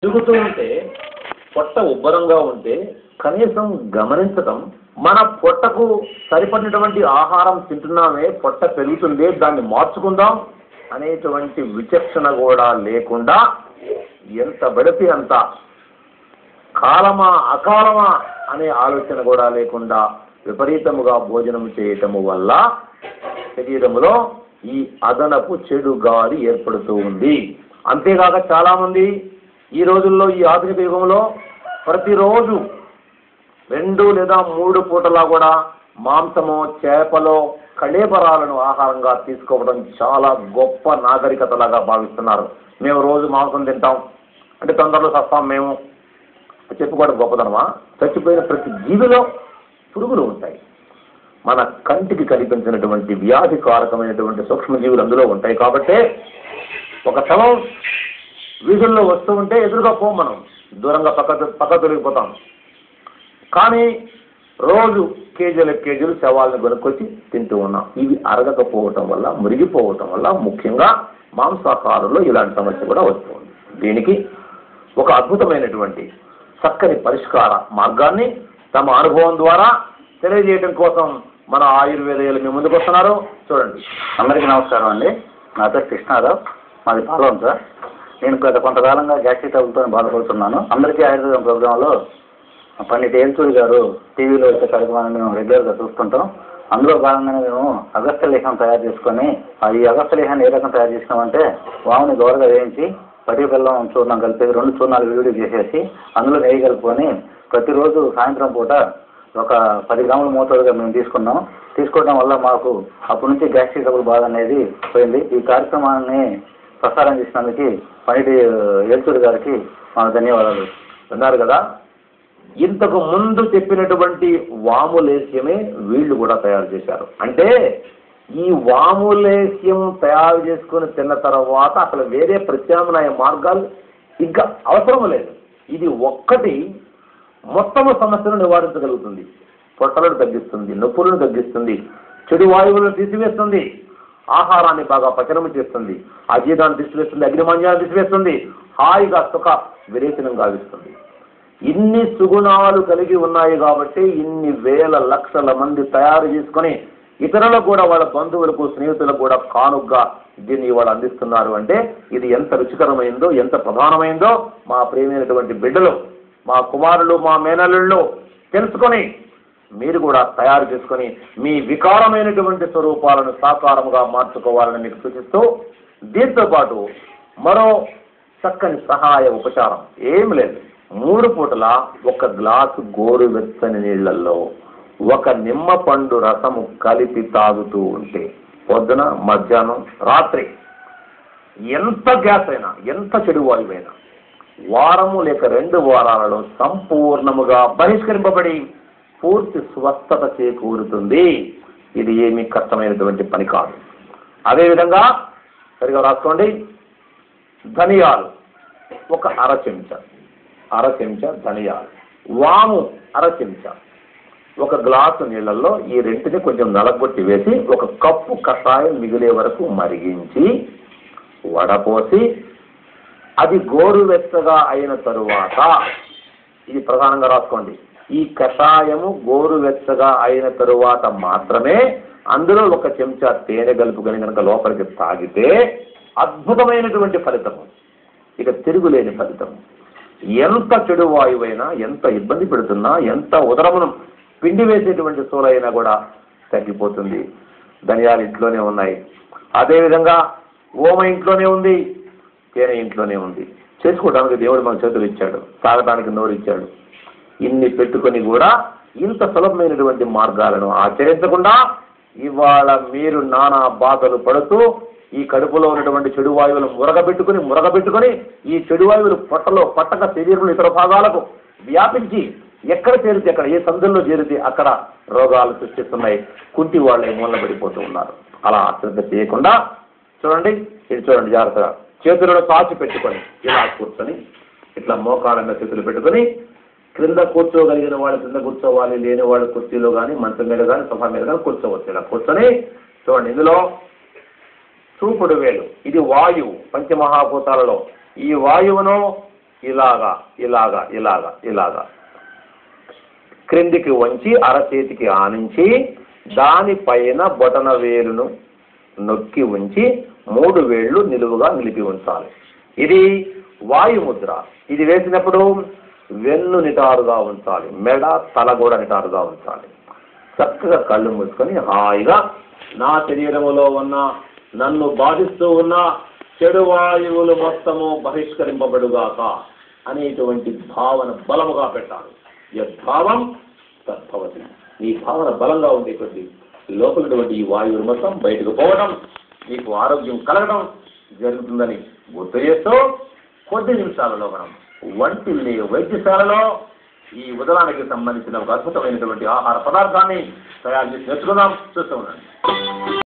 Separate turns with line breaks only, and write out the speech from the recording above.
తిరుగుతూ ఉంటే పొట్ట ఉబ్బరంగా ఉంటే కనీసం గమనించటం, మన పొట్టకు సరిపడినటువంటి ఆహారం తింటున్నామే, పొట్ట పెరుగుతుంది, దాన్ని మార్చుకుందాం అనేటువంటి విచక్షణ కూడా లేకుండా ఎంత పడితే అంత కాలమా అకాలమా అనే ఆలోచన కూడా లేకుండా విపరీతముగా భోజనం చేయటము వల్ల శరీరములో ఈ అదనపు చెడు గాలి ఏర్పడుతూ ఉంది. అంతేకాక చాలామంది ఈ రోజుల్లో, ఈ ఆధునిక యుగంలో ప్రతిరోజు 2 లేదా 3 పూటలా కూడా మాంసమో చేపలో కళేబరాలను ఆహారంగా తీసుకోవడం చాలా గొప్ప నాగరికతలాగా భావిస్తున్నారు. మేము రోజు మాంసం తింటాం అంటే తొందరలో సస్తాం మేము చెప్పుకోవడం గొప్పదనమా? చచ్చిపోయిన ప్రతి జీవిలో పురుగులు ఉంటాయి. మన కంటికి కనిపించినటువంటి వ్యాధికారకమైనటువంటి సూక్ష్మజీవులు అందులో ఉంటాయి. కాబట్టే ఒక శవం వీధుల్లో వస్తూ ఉంటే ఎదురుగా పోం, మనం దూరంగా పక్క తొలగిపోతాం. కానీ రోజు కేజీలు శవాలను కొనుక్కొచ్చి తింటూ ఉన్నాం. ఇవి అరగకపోవటం వల్ల, మురిగిపోవటం వల్ల ముఖ్యంగా మాంసాహారంలో ఇలాంటి సమస్య కూడా వస్తుంది. దీనికి ఒక అద్భుతమైనటువంటి చక్కని పరిష్కార మార్గాన్ని తమ అనుభవం ద్వారా తెలియజేయడం కోసం మన ఆయుర్వేదలు మీ ముందుకు వస్తున్నారు. చూడండి.
అందరికీ నమస్కారం అండి. నా పేరు కృష్ణారావు, మాది పాలెం సార్. నేను కొంతకాలంగా గ్యాస్ట్రిక్ ట్రబుల్తో బాధపడుతున్నాను. అందరికీ ఆయుర్వేదం ప్రోగ్రాంలో పండిట్ ఏల్చూరి గారు టీవీలో వచ్చే కార్యక్రమాన్ని మేము రెగ్యులర్గా చూస్తుంటాం. అందులో భాగంగానే మేము అగస్త్య లేహం తయారు చేసుకొని, ఈ అగస్త్య లేహాన్ని ఏ రకం తయారు చేసినామంటే, వాముని దోరగా వేయించి పటి బెల్లం చూర్ణం కలిపి 2 చూర్ణాలు విడివిడి చేసేసి అందులో నెయ్యి కలుపుకొని ప్రతిరోజు సాయంత్రం పూట ఒక 10 గ్రాముల మోతాదుగా మేము తీసుకోవడం వల్ల మాకు అప్పటి నుంచి గ్యాస్ట్రిక్ ట్రబుల్ బాధ అనేది పోయింది. ఈ కార్యక్రమాన్ని ప్రసారం చేసినందుకు పండిట్ ఏల్చూరి గారికి మా ధన్యవాదాలు.
విన్నారు కదా, ఇంతకు ముందు చెప్పినటువంటి వాములేస్యమే వీళ్ళు కూడా తయారు చేశారు. అంటే ఈ వాములేస్యం తయారు చేసుకుని తిన్న తర్వాత అసలు వేరే ప్రత్యామ్నాయ మార్గాలు ఇంకా అవసరం లేదు. ఇది ఒక్కటి మొత్తము సమస్యను నివారించగలుగుతుంది. పొట్టలను తగ్గిస్తుంది, నొప్పులను తగ్గిస్తుంది, చెడు వాయువులను తీసివేస్తుంది, ఆహారాన్ని బాగా పచనం చేస్తుంది, అజీర్ణాన్ని తీసివేస్తుంది, అగ్నిమాన్యాన్ని తీసివేస్తుంది, హాయిగా సుఖ విరేచనం గావిస్తుంది. ఇన్ని సుగుణాలు కలిగి ఉన్నాయి కాబట్టి ఇన్ని వేల లక్షల మంది తయారు చేసుకొని ఇతరులకు కూడా, వాళ్ళ బంధువులకు, స్నేహితులకు కూడా కానుగ్గా దీన్ని వాళ్ళు అందిస్తున్నారు. అంటే ఇది ఎంత రుచికరమైందో, ఎంత ప్రధానమైందో మా ప్రియమైనటువంటి బిడ్డలు, మా కుమారులు, మా మేనల్లుళ్ళు తెలుసుకొని మీరు కూడా తయారు చేసుకొని మీ వికారమైనటువంటి స్వరూపాలను సాకారముగా మార్చుకోవాలని మీకు సూచిస్తూ, దీంతో పాటు మరో చక్కని సహాయ ఉపచారం ఏం లేదు. 3 పూటల 1 గ్లాసు గోరువెచ్చని నీళ్లలో 1 నిమ్మ పండు రసము కలిపి తాగుతూ ఉంటే పొద్దున, మధ్యాహ్నం, రాత్రి ఎంత గ్యాస్ అయినా, ఎంత చెడు వాయువైనా వారము లేక 2 వారాలలో సంపూర్ణముగా బహిష్కరింపబడి పూర్తి స్వస్థత చేకూరుతుంది. ఇది ఏమీ కష్టమైనటువంటి పని కాదు. అదేవిధంగా సరిగా రాసుకోండి. ధనియాలు 1 అర చెంచా ధనియాలు, వాము 1 చెంచా, 1 గ్లాసు నీళ్ళల్లో ఈ రెంటిని కొంచెం నలగొట్టి వేసి 1 కప్పు కషాయం మిగిలే వరకు మరిగించి వడపోసి అది గోరువెచ్చగా అయిన తరువాత, ఇది ప్రధానంగా రాసుకోండి, ఈ కషాయము గోరువెచ్చగా అయిన తరువాత మాత్రమే అందులో 1 చెంచా తేనె కలుపుకొని కనుక లోపలికి తాగితే అద్భుతమైనటువంటి ఫలితము, ఇక తిరుగులేని ఫలితము. ఎంత చెడు వాయువైనా, ఎంత ఇబ్బంది పెడుతున్నా, ఎంత ఉదరమును పిండి వేసేటువంటి సోలైనా కూడా తగ్గిపోతుంది. ధనియాలు ఇంట్లోనే ఉన్నాయి. అదేవిధంగా ఓమ ఇంట్లోనే ఉంది, తేనె ఇంట్లోనే ఉంది. చేసుకోవడానికి దేవుడు మన చేతులు ఇచ్చాడు, తాగడానికి నోరు ఇచ్చాడు. ఇన్ని పెట్టుకొని కూడా ఇంత సులభమైనటువంటి మార్గాలను ఆచరించకుండా ఇవాళ మీరు నానా బాధలు పడుతూ ఈ కడుపులో ఉన్నటువంటి చెడు వాయువులు మురగబెట్టుకొని ఈ చెడు వాయువులు పొట్టలో పట్టక శరీరంలో ఇతర భాగాలకు వ్యాపించి ఎక్కడ చేరితే అక్కడ, ఏ సందుల్లో చేరితే అక్కడ రోగాలు సృష్టిస్తున్నాయి. కుంటి వాళ్ళే మూలబడిపోతూ ఉన్నారు. అలా అశ్రద్ధ చేయకుండా చూడండి, ఇది చూడండి జాగ్రత్తగా. చేతులను సాచి పెట్టుకొని ఇలా కూర్చొని, ఇట్లా మోకాళ్ళ మీద చేతులు పెట్టుకొని క్రింద కూర్చోగలిగిన వాళ్ళు క్రింద కూర్చోవాలి, లేని వాళ్ళు కుర్చీలో కానీ, మంచం మీద కానీ, సోఫా మీద కానీ కూర్చోవచ్చు. ఇలా కూర్చొని చూడండి, ఇందులో చూపుడు వేలు, ఇది వాయువు, పంచమహాభూతాలలో ఈ వాయువును ఇలాగా ఇలాగా ఇలాగా ఇలాగా క్రిందికి వంచి అరచేతికి ఆనించి దానిపైన బొటన వేలును నొక్కి ఉంచి 3 వేళ్లు నిలువుగా నిలిపి ఉంచాలి. ఇది వాయుముద్ర. ఇది వేసినప్పుడు వెన్ను నిటారుగా ఉంచాలి, మెడ తల కూడా నిటారుగా ఉంచాలి. చక్కగా కళ్ళు మూసుకొని హాయిగా నా శరీరములో ఉన్న నన్ను బాధిస్తూ ఉన్న చెడు వాయువులు మొత్తము బహిష్కరింపబడుగాక అనేటువంటి భావన బలముగా పెట్టాలి. యద్భావం తద్భవతి. ఈ భావన బలంగా ఉండే కొద్ది లోపలటువంటి ఈ వాయువులు మొత్తం బయటకు పోవడం, మీకు ఆరోగ్యం కలగడం జరుగుతుందని గుర్తు చేస్తూ కొద్ది నిమిషాలలో మనం వంటిల్లి వైద్యశాలలో ఈ ఉదరానికి సంబంధించిన ఒక అద్భుతమైనటువంటి ఆహార పదార్థాన్ని తయారు చేసి నేర్చుకుందాం. చూస్తూ ఉండండి.